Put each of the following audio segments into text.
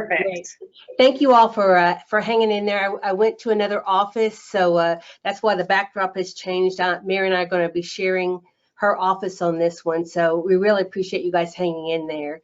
Perfect. Thank you all for hanging in there. I went to another office, so that's why the backdrop has changed. Mary and I are going to be sharing her office on this one, so we really appreciate you guys hanging in there.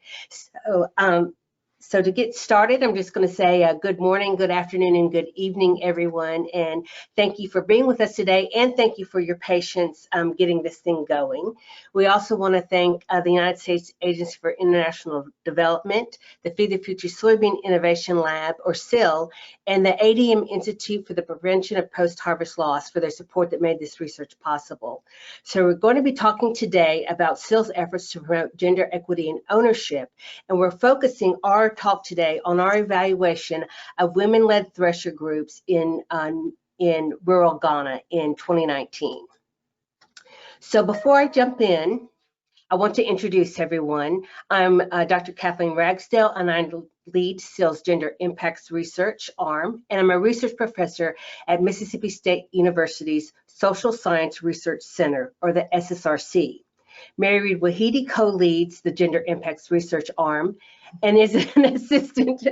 So to get started, I'm just going to say good morning, good afternoon, and good evening, everyone. And thank you for being with us today, and thank you for your patience getting this thing going. We also want to thank the United States Agency for International Development, the Feed the Future Soybean Innovation Lab, or SIL, and the ADM Institute for the Prevention of Postharvest Loss for their support that made this research possible. So we're going to be talking today about SIL's efforts to promote gender equity and ownership, and we're focusing our talk today on our evaluation of women-led thresher groups in rural Ghana in 2019. So before I jump in, I want to introduce everyone. I'm Dr. Kathleen Ragsdale, and I lead SIL's Gender Impacts Research Arm, and I'm a research professor at Mississippi State University's Social Science Research Center, or the SSRC. Mary Reed Wahidi co-leads the Gender Impacts Research Arm and is an assistant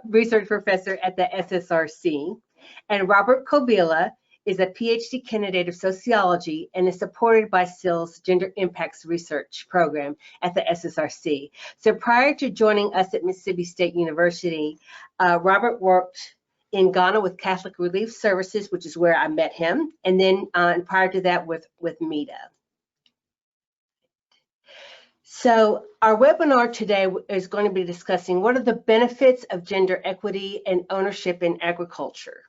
research professor at the SSRC. And Robert Kobila is a PhD candidate of sociology and is supported by SIL's Gender Impacts Research Program at the SSRC. So prior to joining us at Mississippi State University, Robert worked in Ghana with Catholic Relief Services, which is where I met him, and then prior to that with MEDA. So our webinar today is going to be discussing what are the benefits of gender equity and ownership in agriculture.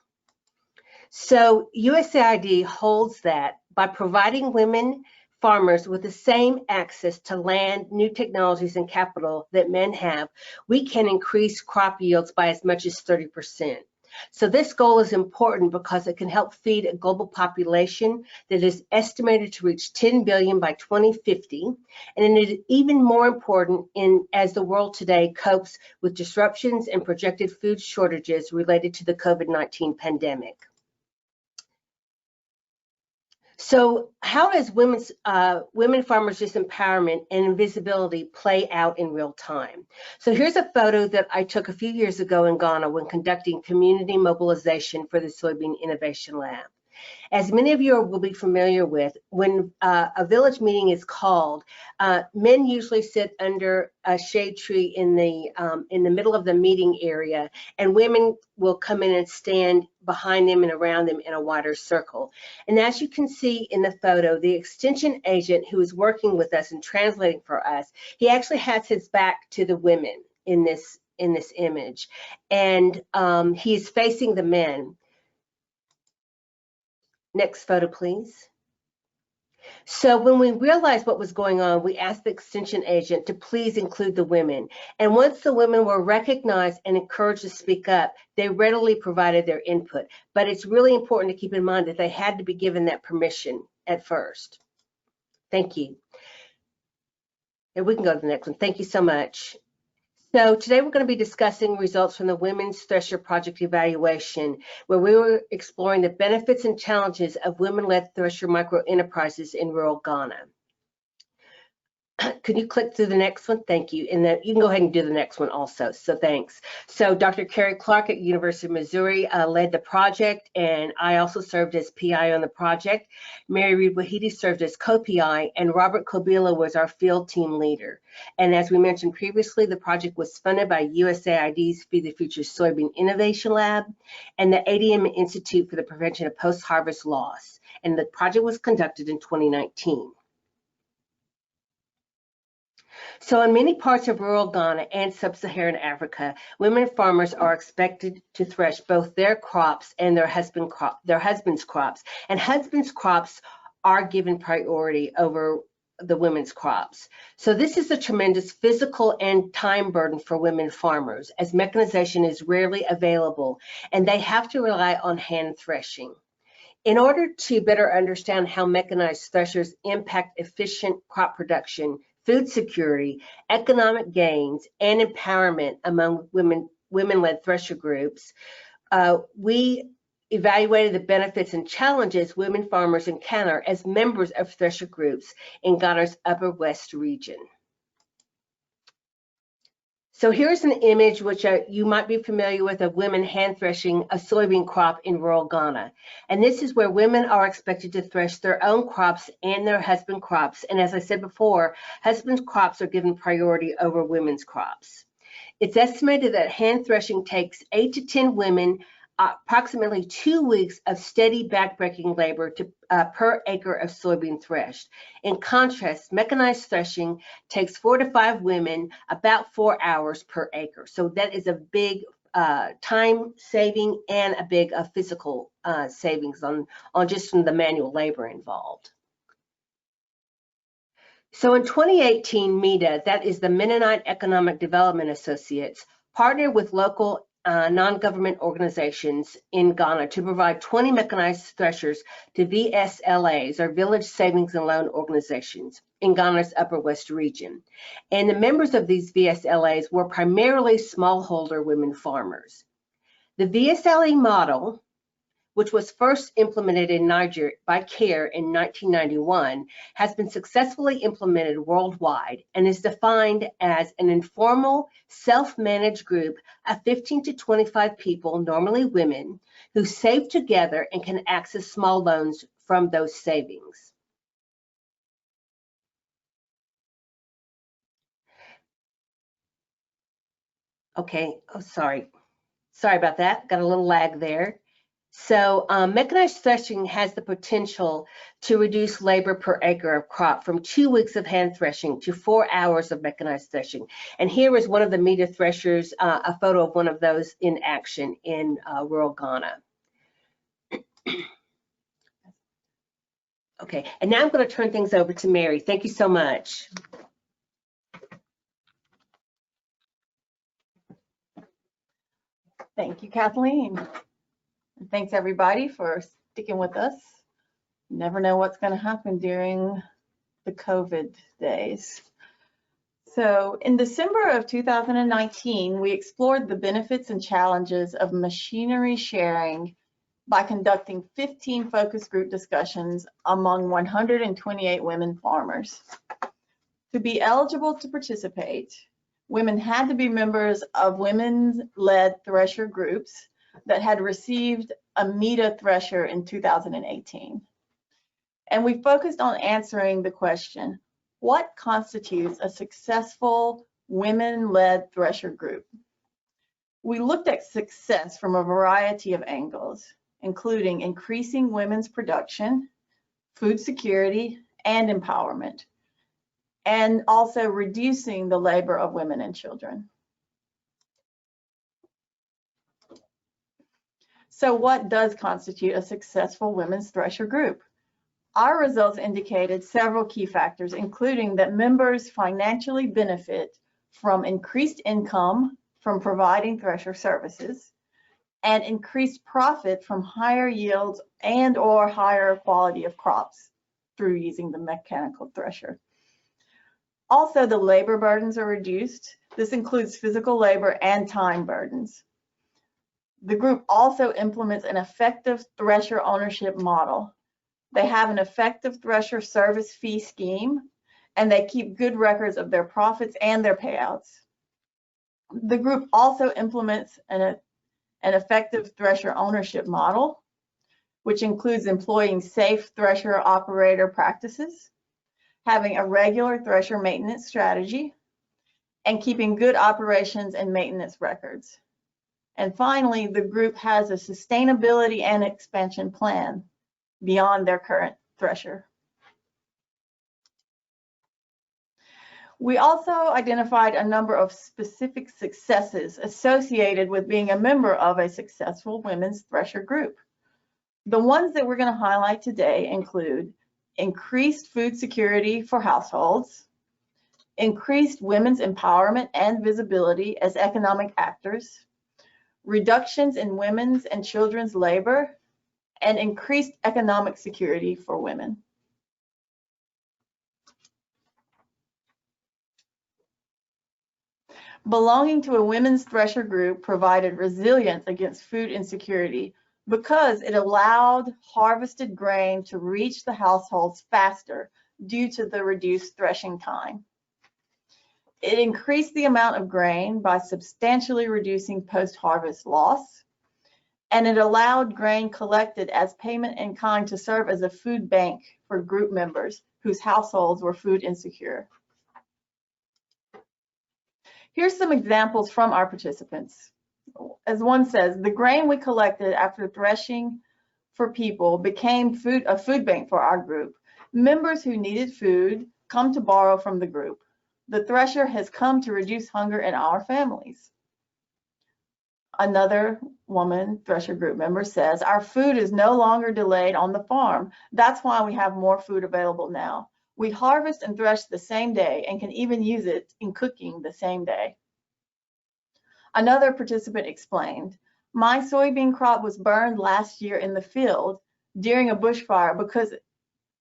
So USAID holds that by providing women farmers with the same access to land, new technologies, and capital that men have, we can increase crop yields by as much as 30%. So this goal is important because it can help feed a global population that is estimated to reach 10 billion by 2050. And it is even more important as the world today copes with disruptions and projected food shortages related to the COVID-19 pandemic. So how does women farmers' disempowerment and invisibility play out in real time? So here's a photo that I took a few years ago in Ghana when conducting community mobilization for the Soybean Innovation Lab. As many of you will be familiar with, when a village meeting is called, men usually sit under a shade tree in the middle of the meeting area, and women will come in and stand behind them and around them in a wider circle. And as you can see in the photo, the extension agent who is working with us and translating for us, he actually has his back to the women in this image, and he is facing the men. Next photo, please. So when we realized what was going on, we asked the extension agent to please include the women. And once the women were recognized and encouraged to speak up, they readily provided their input. But it's really important to keep in mind that they had to be given that permission at first. Thank you. And we can go to the next one. Thank you so much. So today we're going to be discussing results from the Women's Thresher Project evaluation, where we were exploring the benefits and challenges of women-led thresher microenterprises in rural Ghana. Could you click through the next one? Thank you. And then you can go ahead and do the next one also. So thanks. So Dr. Carrie Clark at University of Missouri led the project, and I also served as PI on the project. Mary Reed Wahidi served as co-PI, and Robert Kobila was our field team leader. And as we mentioned previously, the project was funded by USAID's Feed the Future Soybean Innovation Lab and the ADM Institute for the Prevention of Postharvest Loss. And the project was conducted in 2019. So in many parts of rural Ghana and sub-Saharan Africa, women farmers are expected to thresh both their crops and their husband's crops. And husband's crops are given priority over the women's crops. So this is a tremendous physical and time burden for women farmers, as mechanization is rarely available and they have to rely on hand threshing. In order to better understand how mechanized threshers impact efficient crop production, food security, economic gains, and empowerment among women-led thresher groups, we evaluated the benefits and challenges women farmers encounter as members of thresher groups in Ghana's Upper West region. So here's an image which you might be familiar with of women hand threshing a soybean crop in rural Ghana. And this is where women are expected to thresh their own crops and their husband crops. And as I said before, husband's crops are given priority over women's crops. It's estimated that hand threshing takes 8 to 10 women approximately 2 weeks of steady backbreaking labor per acre of soybean threshed. In contrast, mechanized threshing takes 4 to 5 women about 4 hours per acre. So that is a big time saving and a big physical savings on just from the manual labor involved. So in 2018, MEDA, that is the Mennonite Economic Development Associates, partnered with local non-government organizations in Ghana to provide 20 mechanized threshers to VSLAs, or Village Savings and Loan Organizations, in Ghana's Upper West region. And the members of these VSLAs were primarily smallholder women farmers. The VSLA model, which was first implemented in Niger by CARE in 1991, has been successfully implemented worldwide and is defined as an informal, self-managed group of 15 to 25 people, normally women, who save together and can access small loans from those savings. Okay, oh, sorry about that, got a little lag there. So mechanized threshing has the potential to reduce labor per acre of crop from 2 weeks of hand threshing to 4 hours of mechanized threshing. And here is one of the MEDA threshers, a photo of one of those in action in rural Ghana. Okay, and now I'm going to turn things over to Mary. Thank you so much. Thank you, Kathleen. And thanks everybody for sticking with us. You never know what's going to happen during the COVID days. So in December of 2019, we explored the benefits and challenges of machinery sharing by conducting 15 focus group discussions among 128 women farmers. To be eligible to participate, women had to be members of women-led thresher groups that had received a MEDA thresher in 2018. And we focused on answering the question, what constitutes a successful women-led thresher group? We looked at success from a variety of angles, including increasing women's production, food security, and empowerment, and also reducing the labor of women and children. So what does constitute a successful women's thresher group? Our results indicated several key factors, including that members financially benefit from increased income from providing thresher services and increased profit from higher yields and or higher quality of crops through using the mechanical thresher. Also, the labor burdens are reduced. This includes physical labor and time burdens. The group also implements an effective thresher ownership model. They have an effective thresher service fee scheme, and they keep good records of their profits and their payouts. The group also implements an effective thresher ownership model, which includes employing safe thresher operator practices, having a regular thresher maintenance strategy, and keeping good operations and maintenance records. And finally, the group has a sustainability and expansion plan beyond their current thresher. We also identified a number of specific successes associated with being a member of a successful women's thresher group. The ones that we're going to highlight today include increased food security for households, increased women's empowerment and visibility as economic actors, reductions in women's and children's labor, and increased economic security for women. Belonging to a women's thresher group provided resilience against food insecurity because it allowed harvested grain to reach the households faster due to the reduced threshing time. It increased the amount of grain by substantially reducing post-harvest loss, and it allowed grain collected as payment in kind to serve as a food bank for group members whose households were food insecure. Here's some examples from our participants. As one says, the grain we collected after threshing for people became a food bank for our group. Members who needed food come to borrow from the group. The thresher has come to reduce hunger in our families. Another woman thresher group member says, our food is no longer delayed on the farm. That's why we have more food available now. We harvest and thresh the same day and can even use it in cooking the same day. Another participant explained, my soybean crop was burned last year in the field during a bushfire because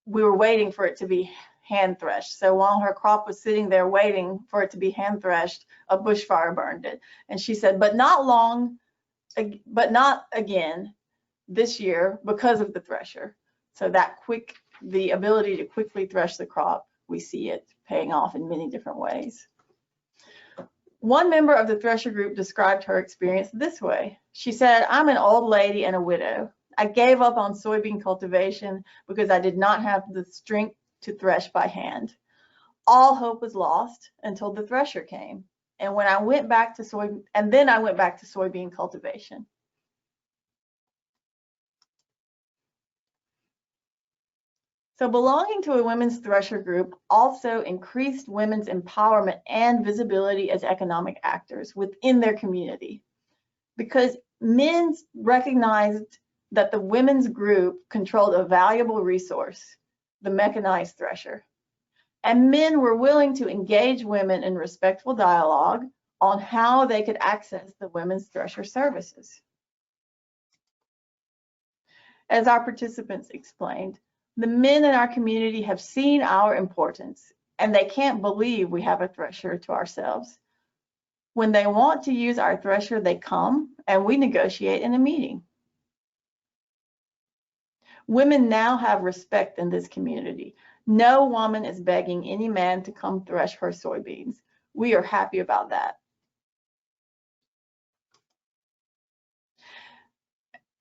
we were waiting for it to be hand threshed. So while her crop was sitting there waiting for it to be hand threshed, a bushfire burned it. And she said, but not again this year because of the thresher. So the ability to quickly thresh the crop, we see it paying off in many different ways. One member of the thresher group described her experience this way. She said, I'm an old lady and a widow. I gave up on soybean cultivation because I did not have the strength to thresh by hand. All hope was lost until the thresher came. And then I went back to soybean cultivation. So belonging to a women's thresher group also increased women's empowerment and visibility as economic actors within their community, because men recognized that the women's group controlled a valuable resource, the mechanized thresher. And men were willing to engage women in respectful dialogue on how they could access the women's thresher services. As our participants explained, the men in our community have seen our importance, and they can't believe we have a thresher to ourselves. When they want to use our thresher, they come and we negotiate in a meeting. Women now have respect in this community. No woman is begging any man to come thresh her soybeans. We are happy about that.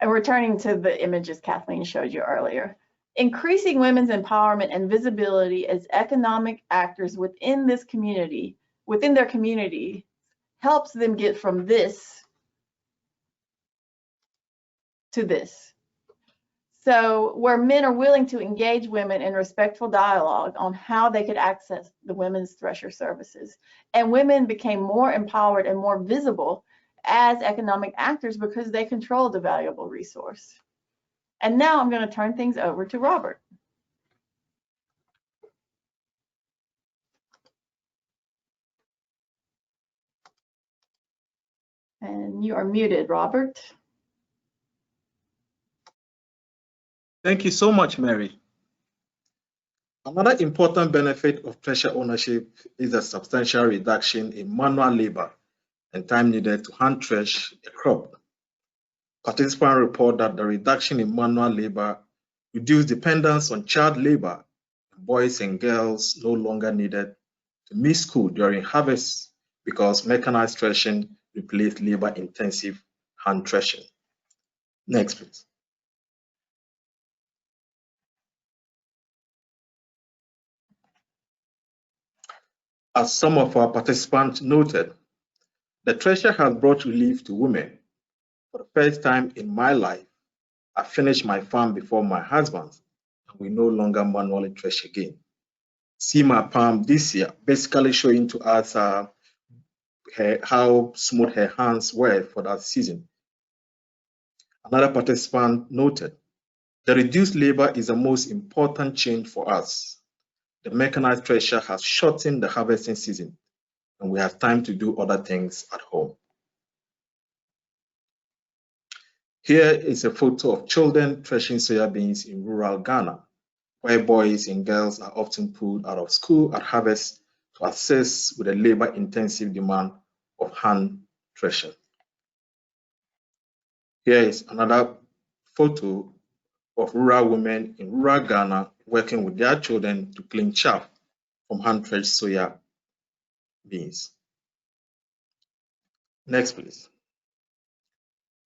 And returning to the images Kathleen showed you earlier, increasing women's empowerment and visibility as economic actors within this community, within their community, helps them get from this to this. So where men are willing to engage women in respectful dialogue on how they could access the women's thresher services, and women became more empowered and more visible as economic actors because they controlled a valuable resource. And now I'm going to turn things over to Robert. And you are muted, Robert. Thank you so much, Mary. Another important benefit of thresher ownership is a substantial reduction in manual labor and time needed to hand thresh a crop. Participants report that the reduction in manual labor reduced dependence on child labor. Boys and girls no longer needed to miss school during harvest because mechanized threshing replaced labor-intensive hand threshing. Next, please. As some of our participants noted, the thresher has brought relief to women. For the first time in my life, I finished my farm before my husband, and we no longer manually thresh again. See my palm this year, basically showing to us how smooth her hands were for that season. Another participant noted, the reduced labor is the most important change for us. The mechanized thresher has shortened the harvesting season, and we have time to do other things at home. Here is a photo of children threshing soybeans in rural Ghana, where boys and girls are often pulled out of school at harvest to assist with the labor-intensive demand of hand threshing. Here is another photo of rural women in rural Ghana working with their children to clean chaff from hand-threshed soya beans. Next, please.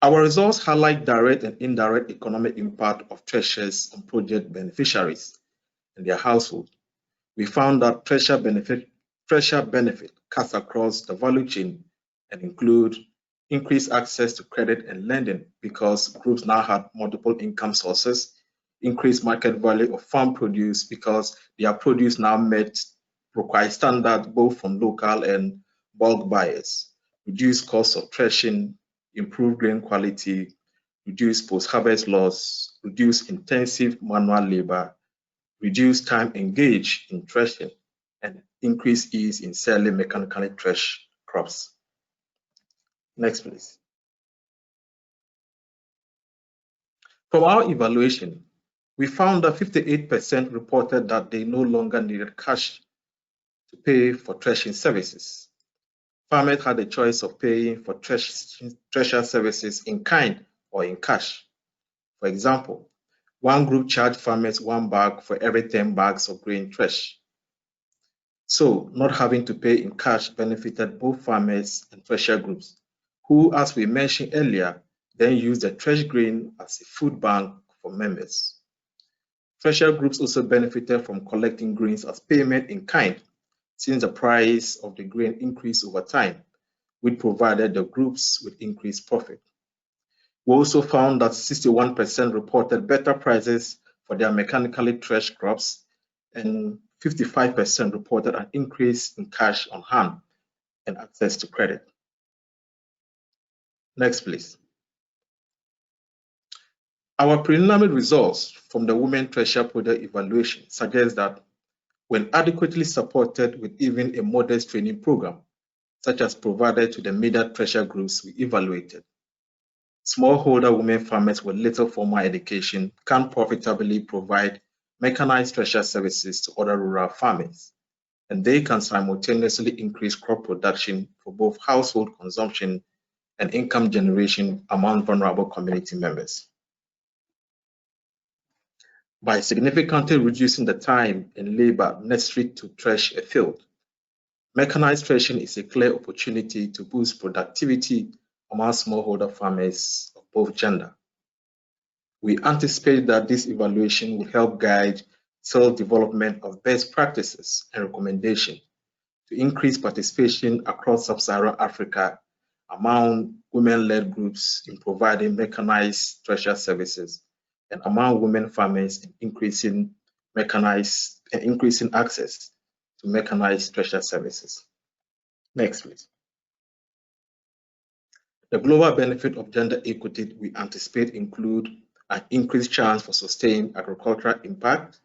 Our results highlight direct and indirect economic impact of threshers on project beneficiaries and their household. We found that thresher benefit cuts across the value chain and include increased access to credit and lending because groups now had multiple income sources, increased market value of farm produce because their produce now met required standards both from local and bulk buyers, reduced costs of threshing, improved grain quality, reduced post-harvest loss, reduced intensive manual labor, reduced time engaged in threshing, and increased ease in selling mechanically threshed crops. Next, please. From our evaluation, we found that 58% reported that they no longer needed cash to pay for threshing services. Farmers had a choice of paying for thresher services in kind or in cash. For example, one group charged farmers 1 bag for every 10 bags of grain threshed. So, not having to pay in cash benefited both farmers and thresher groups, who, as we mentioned earlier, then used the threshed grain as a food bank for members. Thresher groups also benefited from collecting grains as payment in kind, since the price of the grain increased over time, which provided the groups with increased profit. We also found that 61% reported better prices for their mechanically threshed crops, and 55% reported an increase in cash on hand and access to credit. Next, please. Our preliminary results from the Women Thresher Project evaluation suggest that when adequately supported with even a modest training program, such as provided to the MEDA thresher groups we evaluated, smallholder women farmers with little formal education can profitably provide mechanized thresher services to other rural farmers, and they can simultaneously increase crop production for both household consumption and income generation among vulnerable community members. By significantly reducing the time and labor necessary to thresh a field, mechanized threshing is a clear opportunity to boost productivity among smallholder farmers of both gender. We anticipate that this evaluation will help guide SIL development of best practices and recommendations to increase participation across sub-Saharan Africa among women-led groups in providing mechanized thresher services, and among women farmers in increasing access to mechanized thresher services. Next, please. The global benefit of gender equity we anticipate include an increased chance for sustained agricultural impact,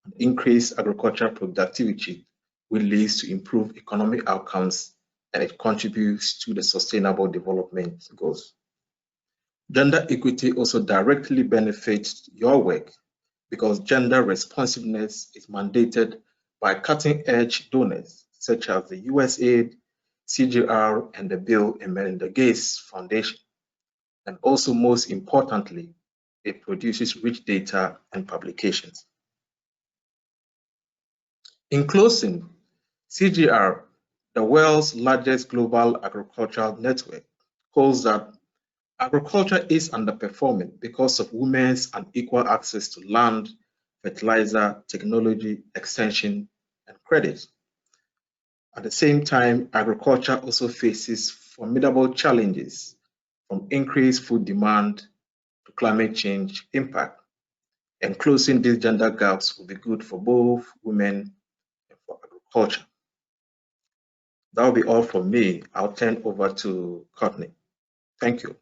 and increased agricultural productivity, which leads to improved economic outcomes, and it contributes to the sustainable development goals. Gender equity also directly benefits your work because gender responsiveness is mandated by cutting-edge donors such as the USAID, CGR, and the Bill and Melinda Gates Foundation. And also, most importantly, it produces rich data and publications. In closing, CGR, the world's largest global agricultural network, holds that agriculture is underperforming because of women's unequal access to land, fertilizer, technology, extension, and credit. At the same time, agriculture also faces formidable challenges from increased food demand to climate change impact. And closing these gender gaps will be good for both women and for agriculture. That will be all from me. I'll turn over to Courtney. Thank you.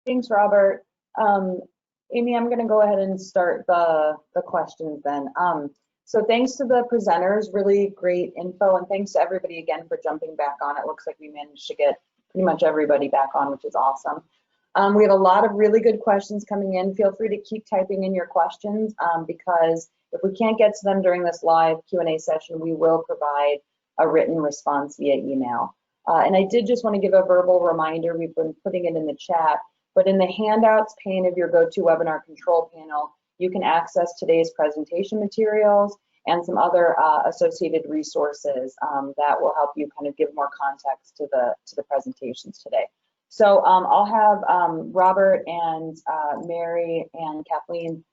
Thanks, Robert. Amy, I'm going to go ahead and start the questions then. So thanks to the presenters, really great info, and thanks to everybody again for jumping back on. It looks like we managed to get pretty much everybody back on, which is awesome. We have a lot of really good questions coming in. Feel free to keep typing in your questions because if we can't get to them during this live Q&A session, we will provide a written response via email. And I did just want to give a verbal reminder, we've been putting it in the chat, but in the handouts pane of your GoToWebinar control panel, you can access today's presentation materials and some other associated resources that will help you kind of give more context to the presentations today. So I'll have Robert and Mary and Kathleen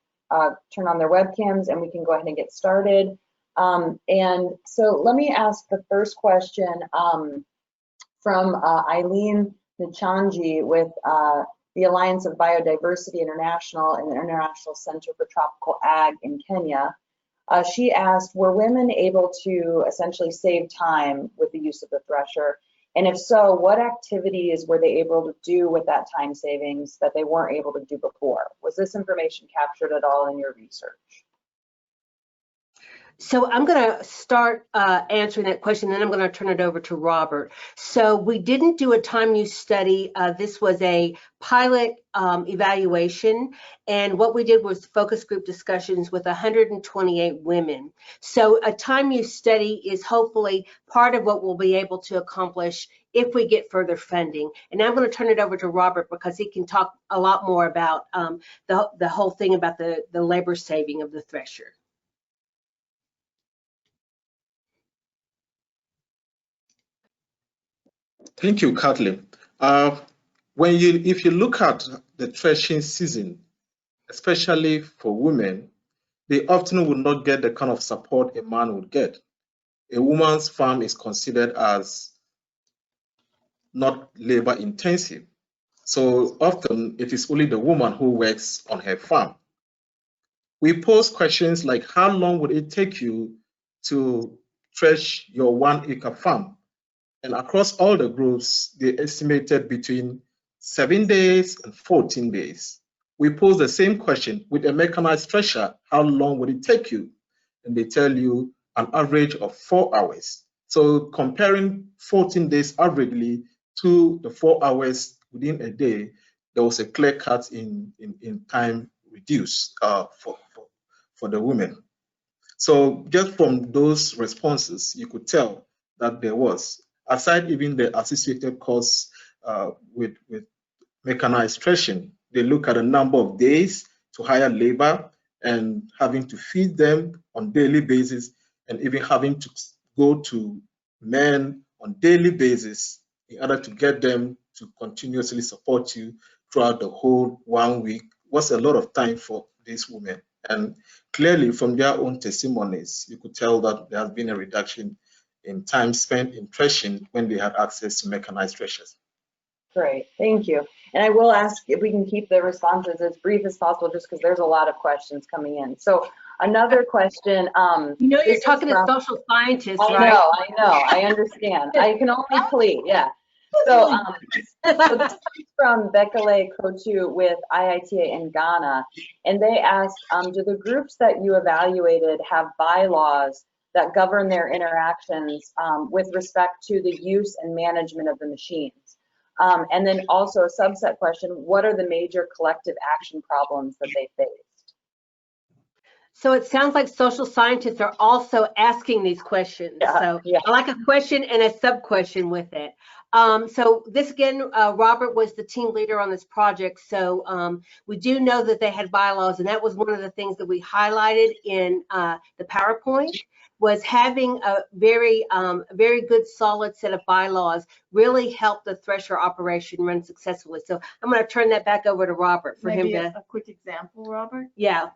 turn on their webcams, and we can go ahead and get started. And so let me ask the first question from Eileen Nchanji with the Alliance of Biodiversity International and the International Center for Tropical Ag in Kenya. She asked, were women able to essentially save time with the use of the thresher? And if so, what activities were they able to do with that time savings that they weren't able to do before? Was this information captured at all in your research? So I'm going to start answering that question, then I'm going to turn it over to Robert. So we didn't do a time use study. This was a pilot evaluation, and what we did was focus group discussions with 128 women. So a time use study is hopefully part of what we'll be able to accomplish if we get further funding. And I'm going to turn it over to Robert because he can talk a lot more about the whole thing about the labor saving of the thresher. Thank you, Kathleen. If you look at the threshing season, especially for women, they often would not get the kind of support a man would get. A woman's farm is considered as not labor intensive. So often it is only the woman who works on her farm. We pose questions like, how long would it take you to thresh your 1 acre farm? And across all the groups, they estimated between 7 days and 14 days. We pose the same question with a mechanized thresher, how long would it take you? And they tell you an average of 4 hours. So comparing 14 days averagely to the 4 hours within a day, there was a clear cut in time reduced for the women. So just from those responses, you could tell that there was, aside even the associated costs with mechanized threshing, they look at a number of days to hire labor and having to feed them on daily basis, and even having to go to men on daily basis in order to get them to continuously support you throughout the whole 1 week was a lot of time for these women. And clearly from their own testimonies, you could tell that there has been a reduction in time spent in threshing when they had access to mechanized threshers. Great, thank you. And I will ask if we can keep the responses as brief as possible, just because there's a lot of questions coming in. So another question. You know, you're talking to social scientists, right? I know, I understand. I can only plead, yeah. So, so this comes from Bekele Kochu with IITA in Ghana, and they asked, do the groups that you evaluated have bylaws that govern their interactions with respect to the use and management of the machines? And then also a subset question, what are the major collective action problems that they faced? So it sounds like social scientists are also asking these questions. I like a question and a sub question with it. So this again, Robert was the team leader on this project. So we do know that they had bylaws, and that was one of the things that we highlighted in the PowerPoint, was having a very good solid set of bylaws really helped the thresher operation run successfully. So I'm going to turn that back over to Robert for Maybe him to. A quick example, Robert? Yeah.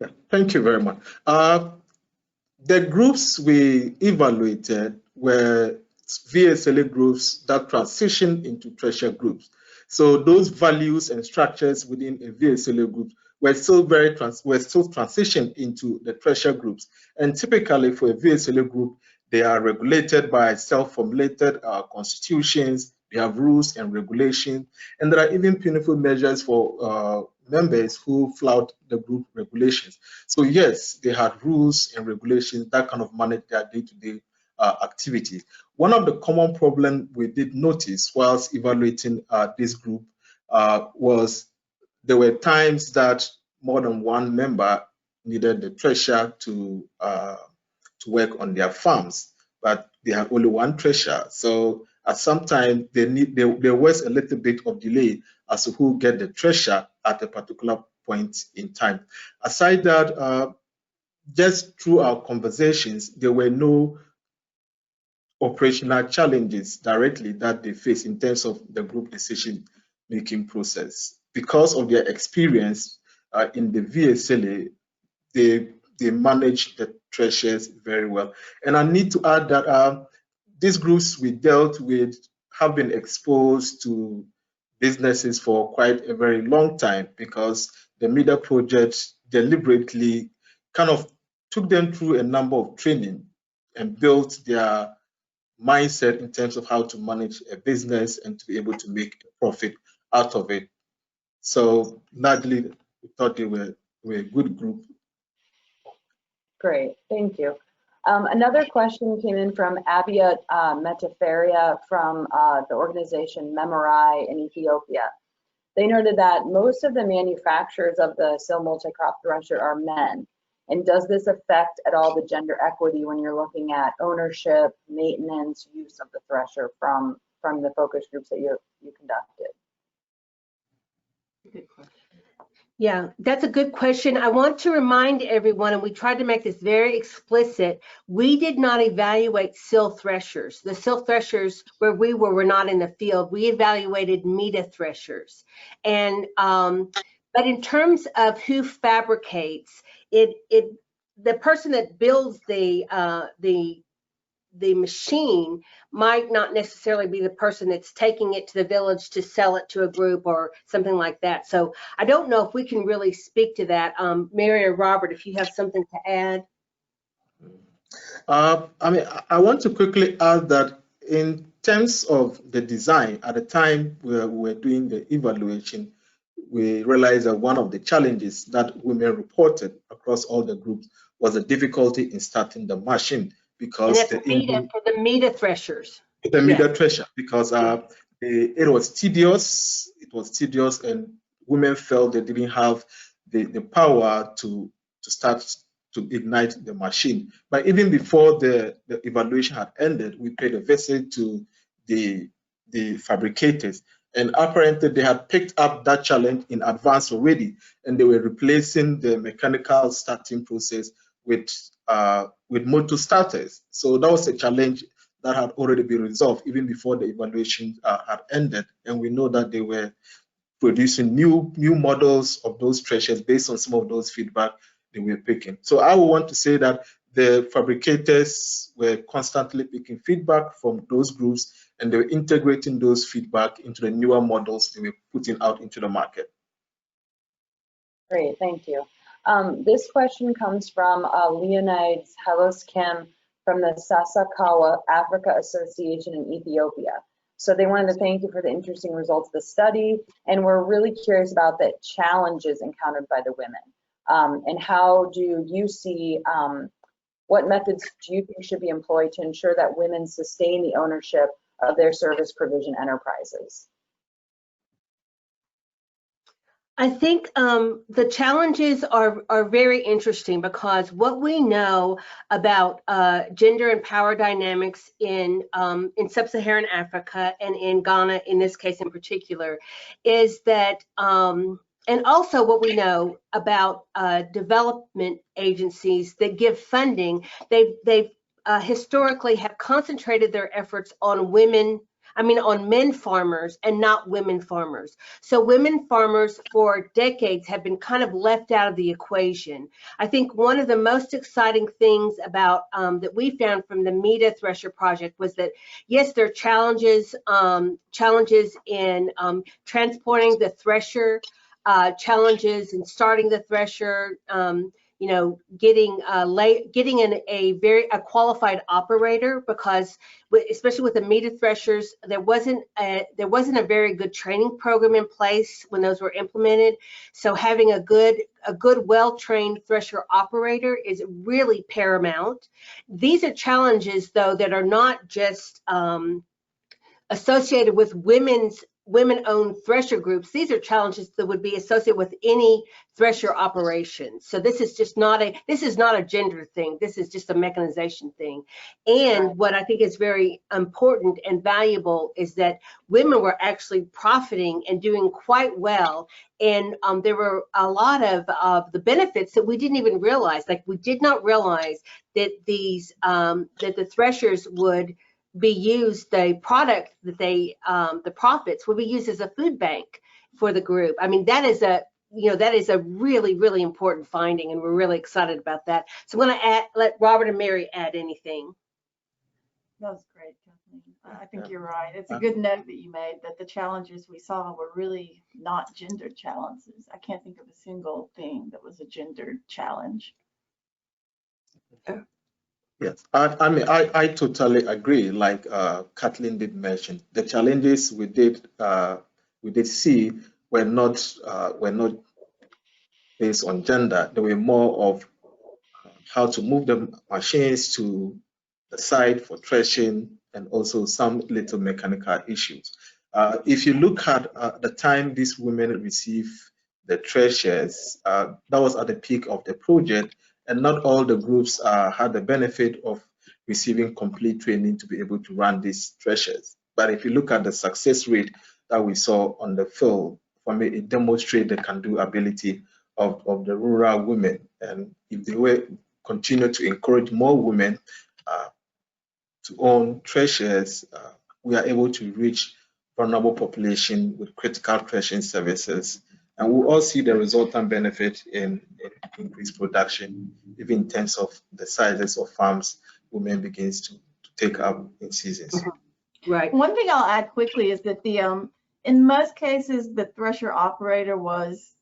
Yeah, thank you very much. The groups we evaluated were VSLA groups that transitioned into thresher groups. So those values and structures within a VSLA group were still transitioned into the thresher groups. And typically for a VSLA group, they are regulated by self-formulated constitutions. They have rules and regulations, and there are even punitive measures for members who flout the group regulations. So yes, they had rules and regulations that kind of manage their day-to-day activities. One of the common problems we did notice whilst evaluating this group was there were times that more than one member needed the thresher to work on their farms, but they had only one thresher. So at some time there was a little bit of delay as to who get the thresher at a particular point in time. Aside that, just through our conversations, there were no operational challenges directly that they face in terms of the group decision-making process. Because of their experience in the VSLA, they manage the threshers very well. And I need to add that these groups we dealt with have been exposed to businesses for quite a very long time, because the MEDA project deliberately kind of took them through a number of training and built their mindset in terms of how to manage a business and to be able to make a profit out of it. So largely, we thought they were a good group. Great, thank you. Another question came in from Abia Metaferia from the organization Memorai in Ethiopia. They noted that most of the manufacturers of the SIL Multi-Crop Thresher are men. And does this affect at all the gender equity when you're looking at ownership, maintenance, use of the thresher from the focus groups that you conducted? Yeah, that's a good question. I want to remind everyone, and we tried to make this very explicit, we did not evaluate SIL threshers. The SIL threshers where we were not in the field. We evaluated MEDA threshers. And but in terms of who fabricates, the person that builds the machine might not necessarily be the person that's taking it to the village to sell it to a group or something like that. So I don't know if we can really speak to that. Mary or Robert, if you have something to add. I mean, I want to quickly add that in terms of the design, at the time we were doing the evaluation, we realized that one of the challenges that women reported across all the groups was the difficulty in starting the machine, because and that's for the MEDA threshers. The MEDA thresher, because it was tedious. It was tedious, and women felt they didn't have the power to start to ignite the machine. But even before the evaluation had ended, we paid a visit to the fabricators, and apparently they had picked up that challenge in advance already, and they were replacing the mechanical starting process with motor starters. So that was a challenge that had already been resolved even before the evaluation had ended, and we know that they were producing new models of those threshers based on some of those feedback they were picking. So I would want to say that the fabricators were constantly picking feedback from those groups, and they were integrating those feedback into the newer models they were putting out into the market. Great, thank you. This question comes from Leonides Halos Kim from the Sasakawa Africa Association in Ethiopia. So they wanted to thank you for the interesting results of the study, and we're really curious about the challenges encountered by the women. And how do you see, what methods do you think should be employed to ensure that women sustain the ownership of their service provision enterprises? I think the challenges are very interesting, because what we know about gender and power dynamics in sub-Saharan Africa and in Ghana, in this case in particular, is that, and also what we know about development agencies that give funding, they've historically have concentrated their efforts on on men farmers and not women farmers. So women farmers for decades have been kind of left out of the equation. I think one of the most exciting things about that we found from the MEDA Thresher project was that, yes, there are challenges in transporting the thresher, challenges in starting the thresher, you know, getting a qualified operator, because especially with the MEDA threshers, there wasn't a very good training program in place when those were implemented. So having a good well-trained thresher operator is really paramount. These are challenges, though, that are not just associated with women's women-owned thresher groups, these are challenges that would be associated with any thresher operation. So this is just not a gender thing. This is just a mechanization thing. And Right. what I think is very important and valuable is that women were actually profiting and doing quite well. And there were a lot of the benefits that we didn't even realize. Like, we did not realize that these that the threshers would be used, the product that they, the profits will be used as a food bank for the group. I mean, that is a really, really important finding, and we're really excited about that. So I'm going to let Robert and Mary add anything. That was great, Kathleen. I think you're right. It's a good note that you made, that the challenges we saw were really not gendered challenges. I can't think of a single thing that was a gendered challenge. Yes, I mean, I totally agree. Like Kathleen did mention, the challenges we did see were not based on gender. They were more of how to move the machines to the site for threshing, and also some little mechanical issues. If you look at the time these women received the threshers, that was at the peak of the project, and not all the groups had the benefit of receiving complete training to be able to run these threshers. But if you look at the success rate that we saw on the field, for me, it demonstrates the can-do ability of the rural women. And if they were continue to encourage more women to own threshers, we are able to reach vulnerable population with critical threshing services. And we'll all see the resultant benefit in increased production, even in terms of the sizes of farms women begins to take up in seasons. Right. One thing I'll add quickly is that in most cases, the thresher operator was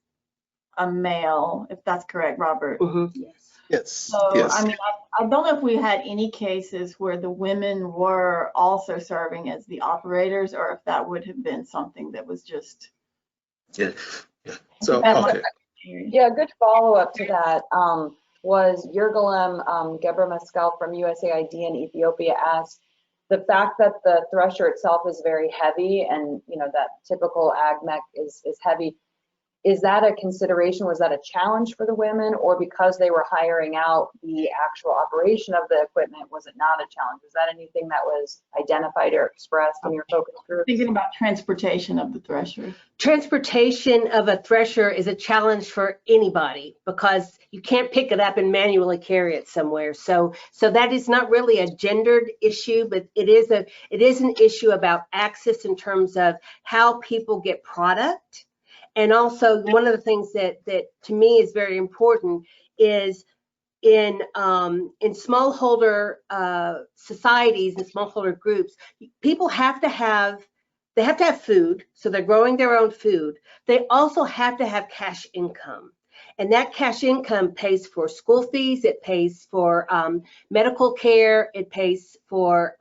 a male, if that's correct, Robert. Yes. Yes. So, Yes. I mean, I don't know if we had any cases where the women were also serving as the operators, or if that would have been something that was just. Yeah. So, That's okay. Yeah, good follow-up to that was Yergalem Gebra Mescal from USAID in Ethiopia asked, the fact that the thresher itself is very heavy, and that typical ag mech is heavy, is that a consideration? Was that a challenge for the women, or because they were hiring out the actual operation of the equipment, was it not a challenge? Was that anything that was identified or expressed in your focus group? Thinking about transportation of the thresher. Transportation of a thresher is a challenge for anybody, because you can't pick it up and manually carry it somewhere. So that is not really a gendered issue, but it is an issue about access in terms of how people get product. And also, one of the things that to me is very important is in smallholder societies and smallholder groups, people have to have food, so they're growing their own food. They also have to have cash income, and that cash income pays for school fees, it pays for medical care, it pays for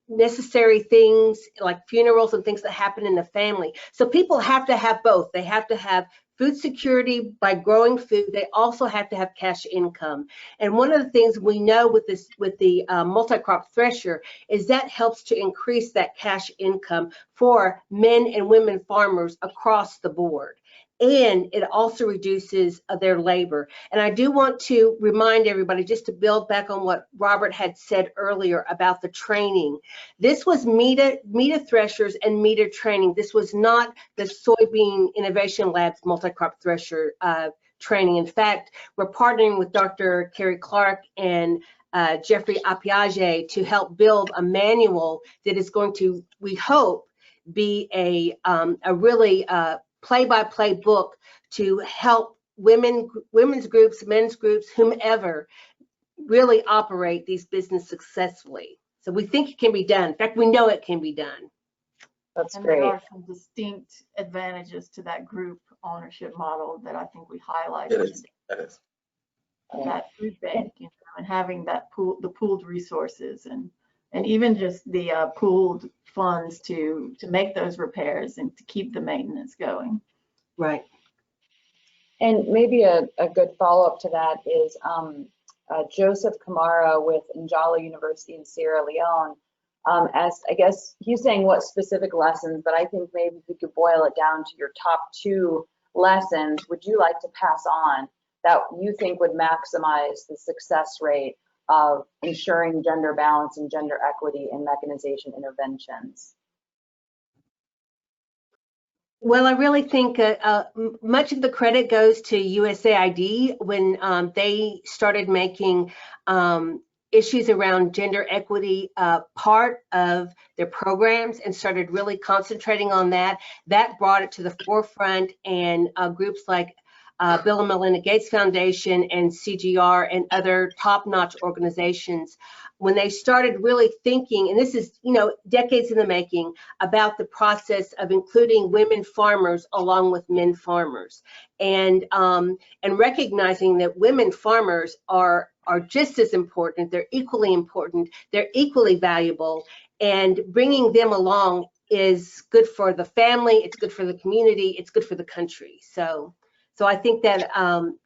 necessary things like funerals and things that happen in the family. So people have to have both. They have to have food security by growing food. They also have to have cash income. And one of the things we know with the multi-crop thresher is that helps to increase that cash income for men and women farmers across the board. And it also reduces their labor. And I do want to remind everybody, just to build back on what Robert had said earlier about the training. This was MEDA threshers and MEDA training. This was not the Soybean Innovation Lab's multi-crop thresher training. In fact, we're partnering with Dr. Carrie Clark and Jeffrey Apiage to help build a manual that is going to, we hope, be a really play-by-play book to help women's groups, men's groups, whomever, really operate these businesses successfully. So we think it can be done. In fact, we know it can be done. That's And great. there are some distinct advantages to that group ownership model that I think we highlighted. It is. That food bank, and having that the pooled resources, and even just the pooled funds to make those repairs and to keep the maintenance going. Right. And maybe a good follow-up to that is Joseph Kamara with Njala University in Sierra Leone As I guess he's saying what specific lessons, but I think maybe if we could boil it down to your top 2 lessons, would you like to pass on that you think would maximize the success rate of ensuring gender balance and gender equity in mechanization interventions? Well, I really think much of the credit goes to USAID when they started making issues around gender equity part of their programs and started really concentrating on that. That brought it to the forefront, and groups like Bill and Melinda Gates Foundation and CGR and other top-notch organizations, when they started really thinking, and this is, you know, decades in the making, about the process of including women farmers along with men farmers, and recognizing that women farmers are just as important, they're equally important, they're equally valuable, and bringing them along is good for the family, it's good for the community, it's good for the country. So I think that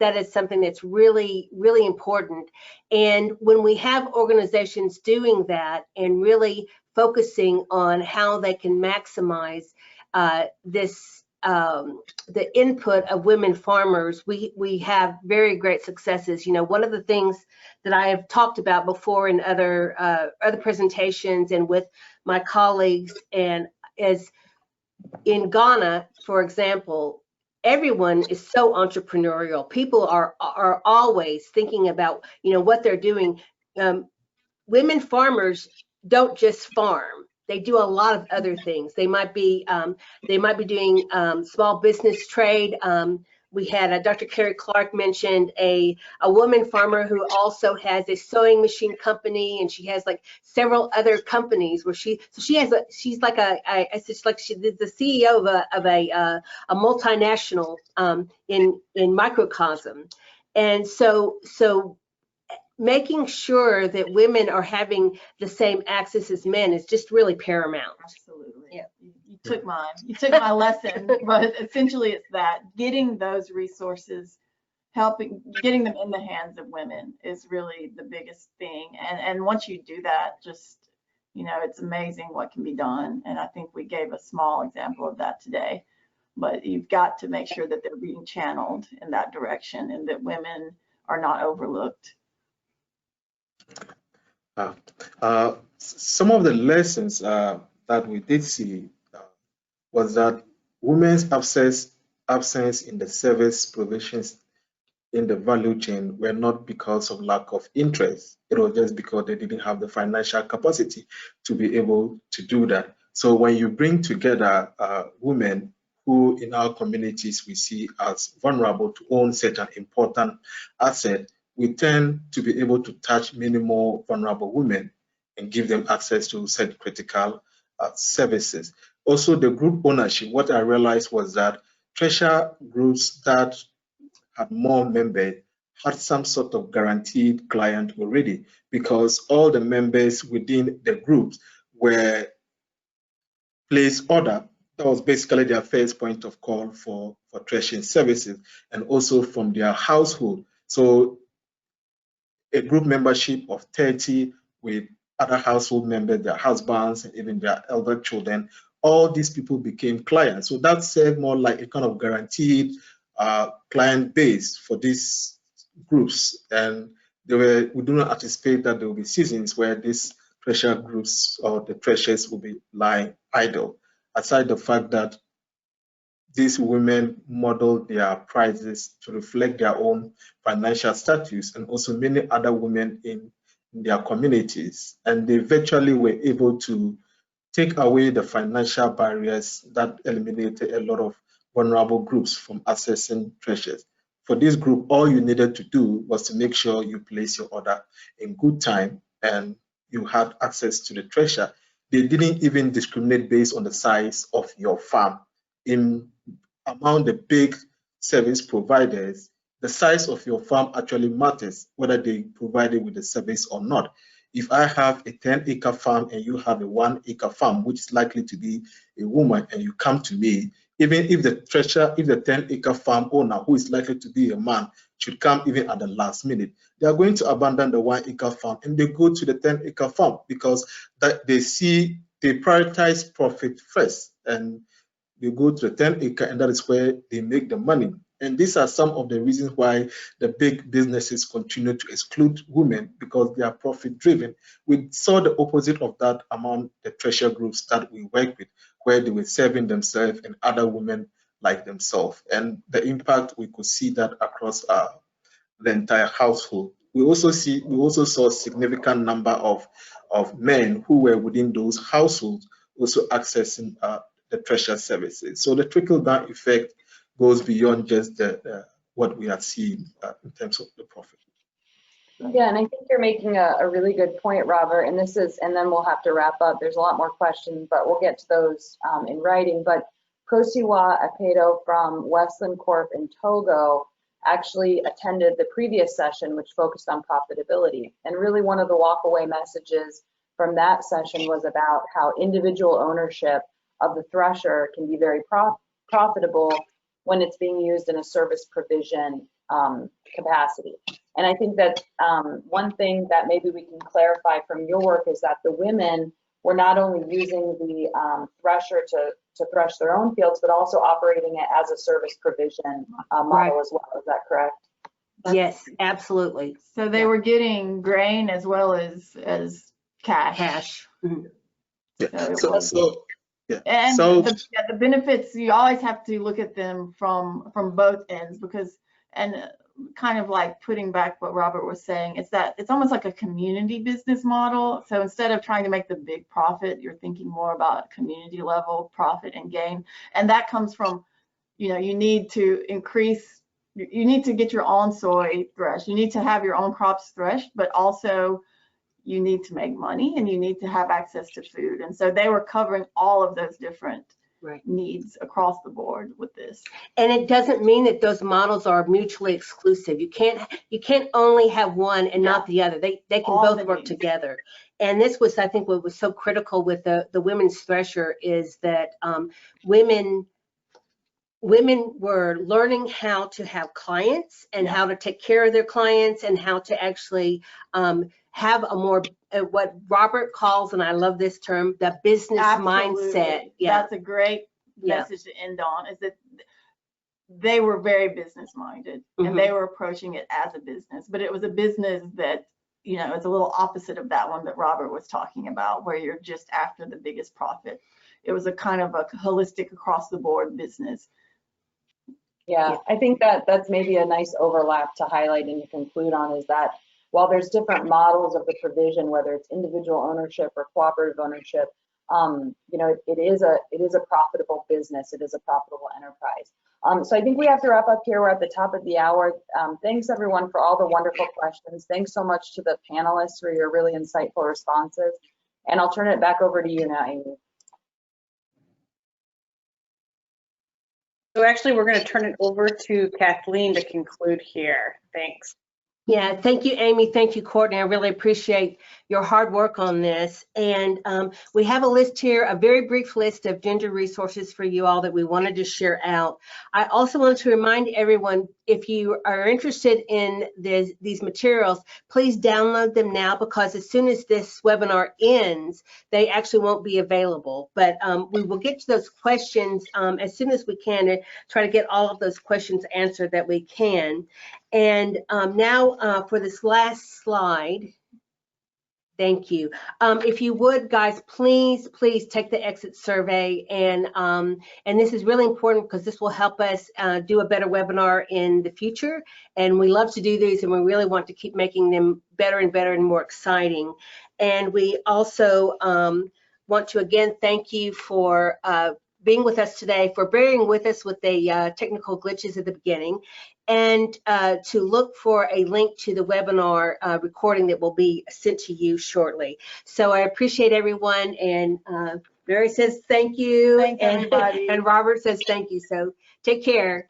that is something that's really, really important. And when we have organizations doing that and really focusing on how they can maximize the input of women farmers, we have very great successes. You know, one of the things that I have talked about before in other presentations and with my colleagues, and is in Ghana, for example, everyone is so entrepreneurial. People are always thinking about, you know, what they're doing. Women farmers don't just farm. They do a lot of other things. They might be doing small business trade. We had Dr. Carrie Clark mentioned a woman farmer who also has a sewing machine company, and she has like several other companies where she's the CEO of a multinational in microcosm, and so making sure that women are having the same access as men is just really paramount. Absolutely. Yeah. You took mine. You took my lesson, but essentially it's that getting those resources, getting them in the hands of women is really the biggest thing. And once you do that, just, you know, it's amazing what can be done. And I think we gave a small example of that today, but you've got to make sure that they're being channeled in that direction and that women are not overlooked. Some of the lessons that we did see was that women's absence in the service provisions in the value chain were not because of lack of interest. It was just because they didn't have the financial capacity to be able to do that. So when you bring together women who in our communities we see as vulnerable to own such an important asset, we tend to be able to touch many more vulnerable women and give them access to such critical services. Also, the group ownership, what I realized was that thresher groups that had more members had some sort of guaranteed client already, because all the members within the groups were placed order. That was basically their first point of call for threshing services, and also from their household. So a group membership of 30 with other household members, their husbands, and even their elder children, all these people became clients. So that served more like a kind of guaranteed client base for these groups. And we do not anticipate that there will be seasons where these thresher groups or the threshers will be lying idle, aside the fact that these women model their prices to reflect their own financial status, and also many other women in their communities. And they virtually were able to take away the financial barriers that eliminated a lot of vulnerable groups from accessing threshers. For this group, all you needed to do was to make sure you place your order in good time and you had access to the thresher. They didn't even discriminate based on the size of your farm. Among the big service providers, the size of your farm actually matters, whether they provide it with the service or not. If I have a 10-acre farm and you have a 1-acre farm, which is likely to be a woman, and you come to me, even if the 10-acre farm owner, who is likely to be a man, should come even at the last minute, they are going to abandon the 1-acre farm and they go to the 10-acre farm because that they prioritize profit first, and they go to the 10-acre, and that is where they make the money. And these are some of the reasons why the big businesses continue to exclude women, because they are profit driven. We saw the opposite of that among the thresher groups that we work with, where they were serving themselves and other women like themselves. And the impact, we could see that across the entire household. We also saw a significant number of men who were within those households also accessing the thresher services. So the trickle-down effect goes beyond just what we are seeing in terms of the profit. Yeah, and I think you're making a really good point, Robert, and then we'll have to wrap up. There's a lot more questions, but we'll get to those in writing. But Kosiwa Apedo from Westland Corp in Togo actually attended the previous session, which focused on profitability. And really one of the walkaway messages from that session was about how individual ownership of the thresher can be very profitable when it's being used in a service provision capacity. And I think that one thing that maybe we can clarify from your work is that the women were not only using the thresher to thresh their own fields, but also operating it as a service provision model as well. Is that correct? Yes, absolutely. So they were getting grain as well as cash. Mhm. Yeah. Yeah. And the benefits, you always have to look at them from both ends, because, and kind of like putting back what Robert was saying, it's that it's almost like a community business model. So instead of trying to make the big profit, you're thinking more about community level profit and gain. And that comes from, you need to get your own soy threshed. You need to have your own crops threshed, but also you need to make money and you need to have access to food. And so they were covering all of those different needs across the board with this. And it doesn't mean that those models are mutually exclusive. You can't only have one and not the other. They can both work together. And this was, I think, what was so critical with the women's thresher is that women were learning how to have clients and how to take care of their clients and how to actually have a more, what Robert calls, and I love this term, the business mindset. Yeah. That's a great message to end on, is that they were very business minded and they were approaching it as a business, but it was a business that, it's a little opposite of that one that Robert was talking about, where you're just after the biggest profit. It was a kind of a holistic across the board business. Yeah, I think that's maybe a nice overlap to highlight and to conclude on, is that while there's different models of the provision, whether it's individual ownership or cooperative ownership, it is a profitable business. It is a profitable enterprise. So I think we have to wrap up here. We're at the top of the hour. Thanks everyone for all the wonderful questions. Thanks so much to the panelists for your really insightful responses. And I'll turn it back over to you now, Amy. So actually, we're going to turn it over to Kathleen to conclude here. Thanks. Yeah, thank you, Amy. Thank you, Courtney. I really appreciate your hard work on this. And we have a list here, a very brief list of gender resources for you all that we wanted to share out. I also want to remind everyone, if you are interested in these materials, please download them now, because as soon as this webinar ends, they actually won't be available. But we will get to those questions as soon as we can and try to get all of those questions answered that we can. And now for this last slide, thank you. If you would, guys, please take the exit survey, and this is really important because this will help us do a better webinar in the future. And we love to do these, and we really want to keep making them better and better and more exciting. And we also want to again thank you for being with us today, for bearing with us with the technical glitches at the beginning, and to look for a link to the webinar recording that will be sent to you shortly. So I appreciate everyone, and Mary says thank you, Thanks, everybody. and Robert says thank you. So take care.